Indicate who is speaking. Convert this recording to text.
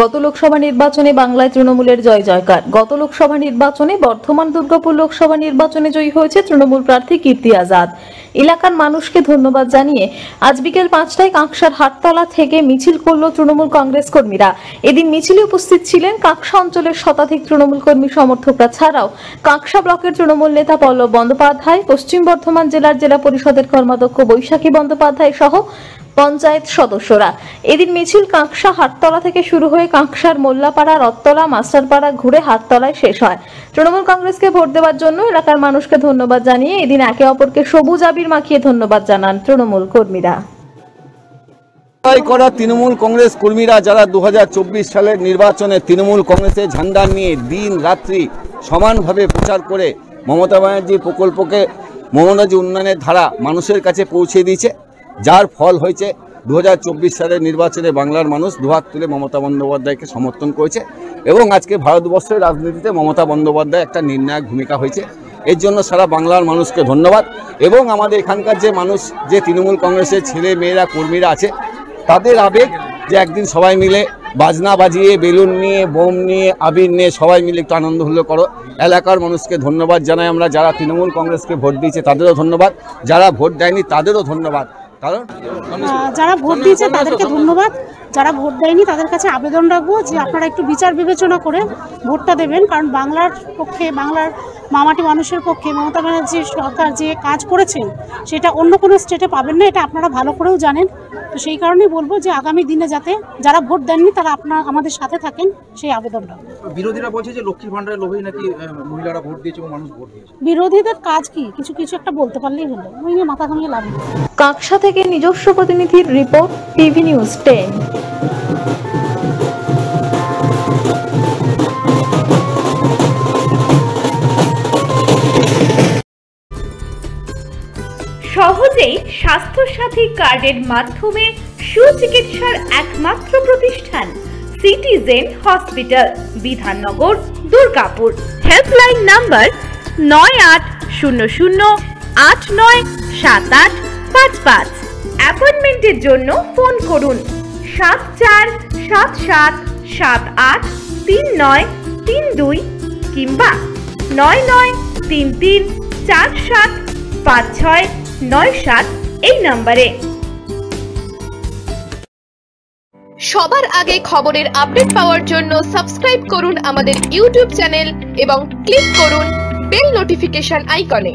Speaker 1: গত লোকসভা নির্বাচনে বাংলায় তৃণমূলের জয় জয়কার। গত লোকসভা নির্বাচনে বর্ধমান দুর্গাপুর লোকসভা নির্বাচনে জয়ী হয়েছে তৃণমূল প্রার্থী কীর্তি আজাদ। এলাকার মানুষকে ধন্যবাদ জানিয়ে আজ বিকেল 5টায় কাঁকসার হাটতলা থেকে মিছিল করল তৃণমূল কংগ্রেস কর্মীরা। এদিন মিছিলে উপস্থিত ছিলেন কাঁকসা অঞ্চলের শতাধিক তৃণমূল কর্মী সমর্থকরা ছাড়াও কাঁকসা ব্লকের তৃণমূল নেতা পল্লব বন্দ্যোপাধ্যায়, পশ্চিম বর্ধমান জেলার জেলা পরিষদের কর্মাধ্যক্ষ বৈশাখী বন্দ্যোপাধ্যায় সহ পঞ্চায়েত সদস্যরা। এদিন মিছিল কাঁকসা হাটতলা থেকে শুরু হয়ে কাঁকসার মোল্লাপাড়া, রত্তলা, মাস্টারপাড়া ঘুরে হাটতলায় শেষ হয়। তৃণমূল কংগ্রেসকে ভোট দেওয়ার জন্য এলাকার মানুষকে ধন্যবাদ জানিয়ে এদিন একে অপরকে সবুজ আবির মাখিয়ে ধন্যবাদ জানান তৃণমূল কর্মীরা।
Speaker 2: তৃণমূল কংগ্রেস কর্মীরা যারা 2024 সালের নির্বাচনে তৃণমূল কংগ্রেসের ঝান্ডা নিয়ে দিন রাত্রি সমানভাবে প্রচার করে মমতা ব্যানার্জি প্রকল্পকে, মমতা ব্যানার্জি উন্নয়নের ধারা মানুষের কাছে পৌঁছে দিয়েছে, যার ফল হয়েছে 2024 সালের নির্বাচনে বাংলার মানুষ দুহাত তুলে মমতা বন্দ্যোপাধ্যায়কে সমর্থন করেছে এবং আজকে ভারতবর্ষের রাজনীতিতে মমতা বন্দ্যোপাধ্যায় একটা নির্ণায়ক ভূমিকা হয়েছে। এর জন্য সারা বাংলার মানুষকে ধন্যবাদ এবং আমাদের এখানকার যে মানুষ, যে তৃণমূল কংগ্রেসের ছেলে মেয়েরা কর্মীরা আছে, তাদের আবেগ যে একদিন সবাই মিলে বাজনা বাজিয়ে, বেলুন নিয়ে, বোম নিয়ে, আবির নিয়ে সবাই মিলে একটু আনন্দ হুল্লো করো। এলাকার মানুষকে ধন্যবাদ জানাই আমরা। যারা তৃণমূল কংগ্রেসকে ভোট দিয়েছে তাদেরও ধন্যবাদ, যারা ভোট দেয়নি তাদেরও ধন্যবাদ। কারণ
Speaker 3: যারা ভোট দিয়েছে তাদেরকে ধন্যবাদ, যারা ভোট দেয়নি তাদের কাছে আবেদন রাখবো যে আপনারা একটু বিচার বিবেচনা করে ভোটটা দেবেন। কারণ বাংলার পক্ষে, বাংলার মামাটি মানুষের পক্ষে মমতা ব্যানার্জির সরকার যে কাজ করেছেন সেটা অন্য কোনো স্টেটে পাবেন না, এটা আপনারা ভালো করেও জানেন। তো সেই কারণেই বলবো যে আগামী দিনে যাতে যারা ভোট দেননি তারা আমাদের সাথে থাকেন, সেই আবেদনটা।
Speaker 4: বিরোধীরা বলছে যে লক্ষ্মীর ভান্ডারের লোভেই নাকি মহিলারা ভোট দিয়েছে এবং মানুষ ভোট দিয়েছে।
Speaker 3: বিরোধীদের কাজ কি? কিছু কিছু একটা বলতে পারলেই হলো, ওই নিয়ে মাথা ঘামিয়ে লাভ নেই।
Speaker 1: কাঁকসা থেকে নিজস্ব প্রতিনিধির রিপোর্ট, টিভি নিউজ 10।
Speaker 5: সহজেই স্বাস্থ্যসাথী কার্ডের মাধ্যমে সুচিকিৎসার একমাত্র প্রতিষ্ঠান citizen hospital, Bidhannagar, Durgapur. Helpline number 9800897855। অ্যাপয়েন্টমেন্টের জন্য ফোন করুন 7477783932 কিংবা 9933475697 এই নম্বরে।
Speaker 6: সবার আগে খবরের আপডেট পাওয়ার জন্য সাবস্ক্রাইব করুন আমাদের ইউটিউব চ্যানেল এবং ক্লিক করুন বেল নোটিফিকেশন আইকনে।